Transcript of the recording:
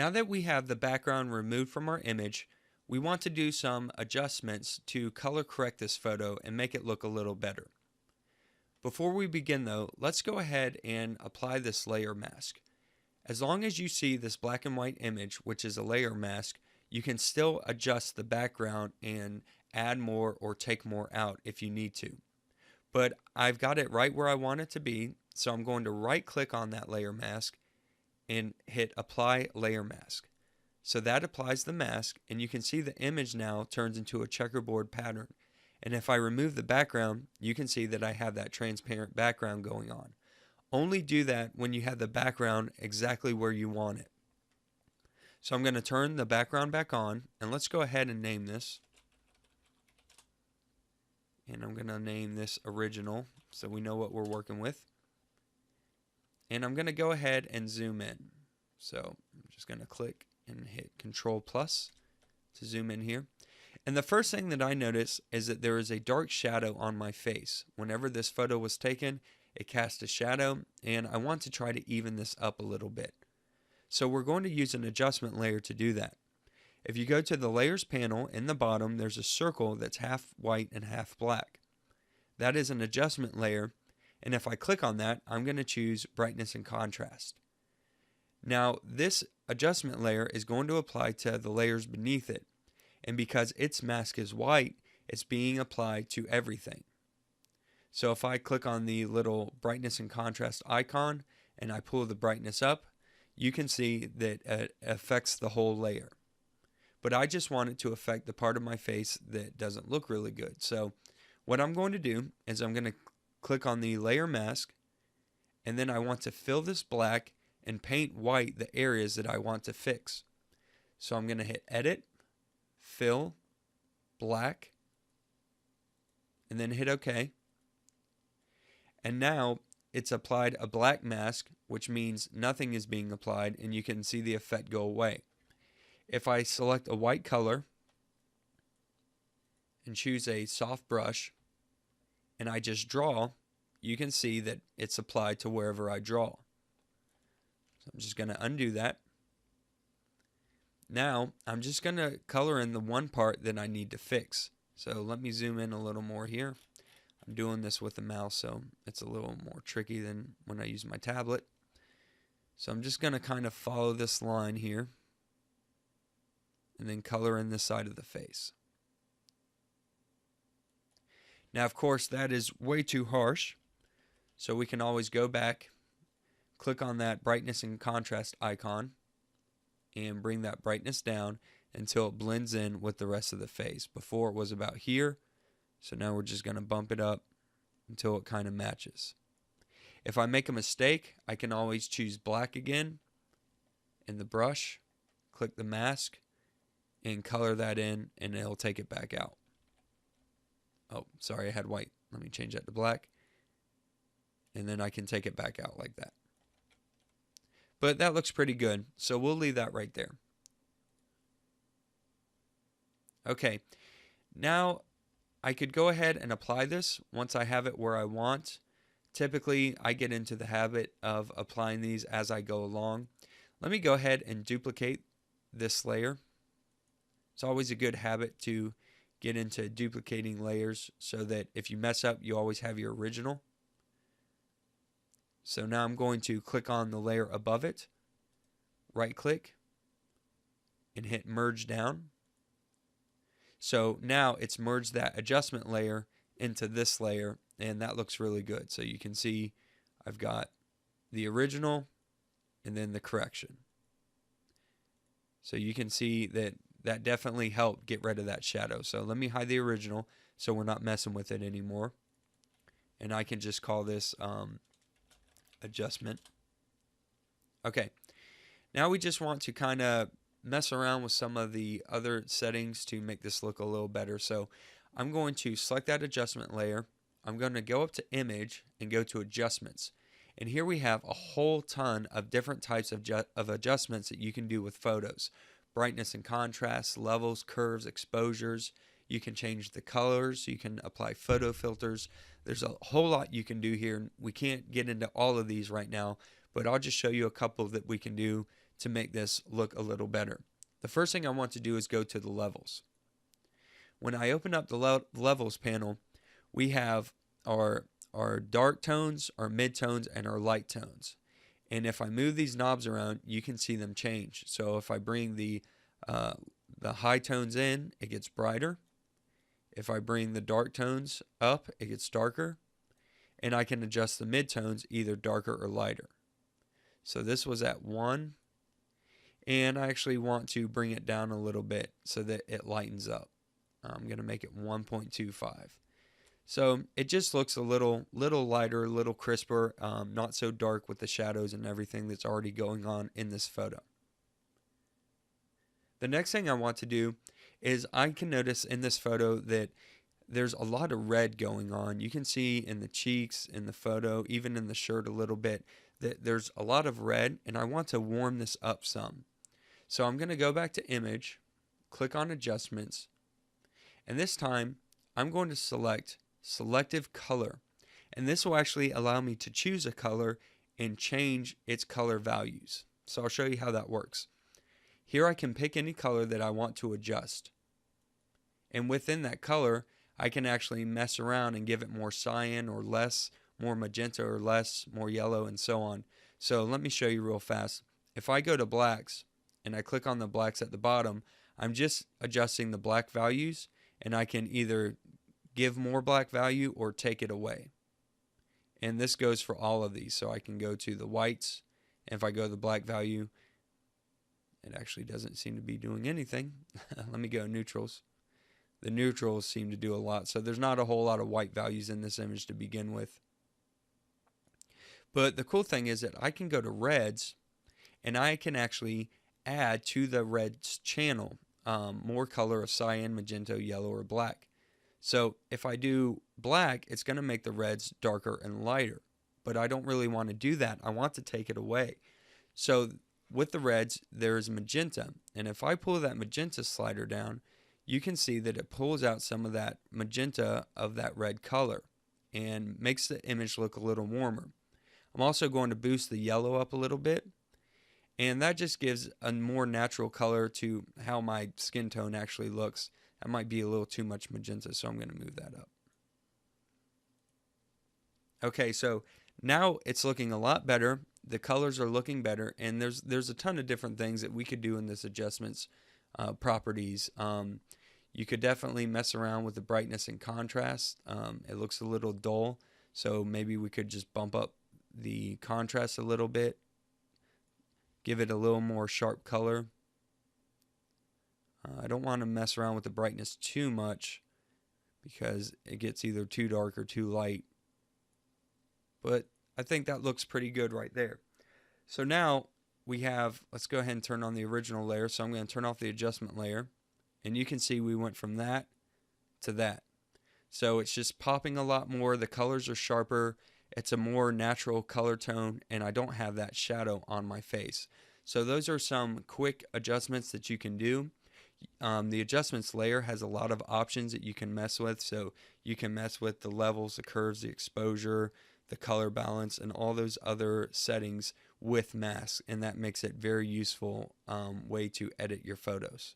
Now that we have the background removed from our image, we want to do some adjustments to color correct this photo and make it look a little better. Before we begin though, let's go ahead and apply this layer mask. As long as you see this black and white image, which is a layer mask, you can still adjust the background and add more or take more out if you need to. But I've got it right where I want it to be, so I'm going to right click on that layer mask and hit apply layer mask. So that applies the mask, and you can see the image now turns into a checkerboard pattern. And if I remove the background, you can see that I have that transparent background going on. Only do that when you have the background exactly where you want it. So I'm going to turn the background back on, and let's go ahead and name this. And I'm going to name this original so we know what we're working with. And I'm going to go ahead and zoom in. So I'm just going to click and hit Control plus to zoom in here. And the first thing that I notice is that there is a dark shadow on my face. Whenever this photo was taken, it cast a shadow, and I want to try to even this up a little bit. So we're going to use an adjustment layer to do that. If you go to the layers panel in the bottom, there's a circle that's half white and half black. That is an adjustment layer, and if I click on that, I'm going to choose brightness and contrast. Now this adjustment layer is going to apply to the layers beneath it, and because its mask is white, it's being applied to everything. So if I click on the little brightness and contrast icon and I pull the brightness up, you can see that it affects the whole layer. But I just want it to affect the part of my face that doesn't look really good. So what I'm going to do is I'm going to click on the layer mask, and then I want to fill this black and paint white the areas that I want to fix. So I'm going to hit Edit, Fill, Black, and then hit OK. And now it's applied a black mask, which means nothing is being applied, and you can see the effect go away. If I select a white color and choose a soft brush and I just draw, you can see that it's applied to wherever I draw. So I'm just going to undo that. Now I'm just going to color in the one part that I need to fix. So let me zoom in a little more here. I'm doing this with the mouse, so it's a little more tricky than when I use my tablet. So I'm just going to kind of follow this line here and then color in this side of the face. Now of course that is way too harsh, so we can always go back, click on that brightness and contrast icon, and bring that brightness down until it blends in with the rest of the face. Before it was about here, so now we're just going to bump it up until it kind of matches. If I make a mistake, I can always choose black again in the brush, click the mask, and color that in, and it'll take it back out. Oh, sorry, I had white. Let me change that to black. And then I can take it back out like that. But that looks pretty good, so we'll leave that right there. Okay, now I could go ahead and apply this once I have it where I want. Typically, I get into the habit of applying these as I go along. Let me go ahead and duplicate this layer. It's always a good habit to get into duplicating layers so that if you mess up, you always have your original. So now I'm going to click on the layer above it, right click, and hit merge down. So now it's merged that adjustment layer into this layer, and that looks really good. So you can see I've got the original and then the correction. So you can see that that definitely helped get rid of that shadow. So let me hide the original so we're not messing with it anymore. And I can just call this adjustment. Okay, now we just want to kind of mess around with some of the other settings to make this look a little better. So I'm going to select that adjustment layer. I'm going to go up to image and go to adjustments. And here we have a whole ton of different types of adjustments that you can do with photos. Brightness and contrast, levels, curves, exposures. You can change the colors. You can apply photo filters. There's a whole lot you can do here. We can't get into all of these right now, but I'll just show you a couple that we can do to make this look a little better. The first thing I want to do is go to the levels. When I open up the levels panel, we have our dark tones, our mid tones, and our light tones. And if I move these knobs around, you can see them change. So if I bring the high tones in, it gets brighter. If I bring the dark tones up, it gets darker. And I can adjust the mid tones either darker or lighter. So this was at 1. And I actually want to bring it down a little bit so that it lightens up. I'm going to make it 1.25. So it just looks a little lighter, a little crisper, not so dark with the shadows and everything that's already going on in this photo. The next thing I want to do is I can notice in this photo that there's a lot of red going on. You can see in the cheeks, in the photo, even in the shirt a little bit, that there's a lot of red, and I want to warm this up some. So I'm going to go back to Image, click on Adjustments, and this time I'm going to select Selective Color. And this will actually allow me to choose a color and change its color values. So I'll show you how that works. Here I can pick any color that I want to adjust. And within that color, I can actually mess around and give it more cyan or less, more magenta or less, more yellow, and so on. So let me show you real fast. If I go to blacks and I click on the blacks at the bottom, I'm just adjusting the black values, and I can either give more black value or take it away. And this goes for all of these. So I can go to the whites, and if I go to the black value, it actually doesn't seem to be doing anything. Let me go neutrals. The neutrals seem to do a lot. So there's not a whole lot of white values in this image to begin with. But the cool thing is that I can go to reds, and I can actually add to the reds channel more color of cyan, magenta, yellow, or black. So if I do black, it's going to make the reds darker and lighter. But I don't really want to do that. I want to take it away. So with the reds, there's magenta. And if I pull that magenta slider down, you can see that it pulls out some of that magenta of that red color and makes the image look a little warmer. I'm also going to boost the yellow up a little bit, and that just gives a more natural color to how my skin tone actually looks. That might be a little too much magenta, so I'm going to move that up. Okay, so now it's looking a lot better. The colors are looking better, and there's a ton of different things that we could do in this adjustments properties. You could definitely mess around with the brightness and contrast. It looks a little dull, so maybe we could just bump up the contrast a little bit, give it a little more sharp color. I don't want to mess around with the brightness too much because it gets either too dark or too light. But I think that looks pretty good right there. So now we have, let's go ahead and turn on the original layer. So I'm going to turn off the adjustment layer. And you can see we went from that to that. So it's just popping a lot more. The colors are sharper. It's a more natural color tone, and I don't have that shadow on my face. So those are some quick adjustments that you can do. The adjustments layer has a lot of options that you can mess with. So you can mess with the levels, the curves, the exposure, the color balance, and all those other settings with masks, and that makes it very useful way to edit your photos.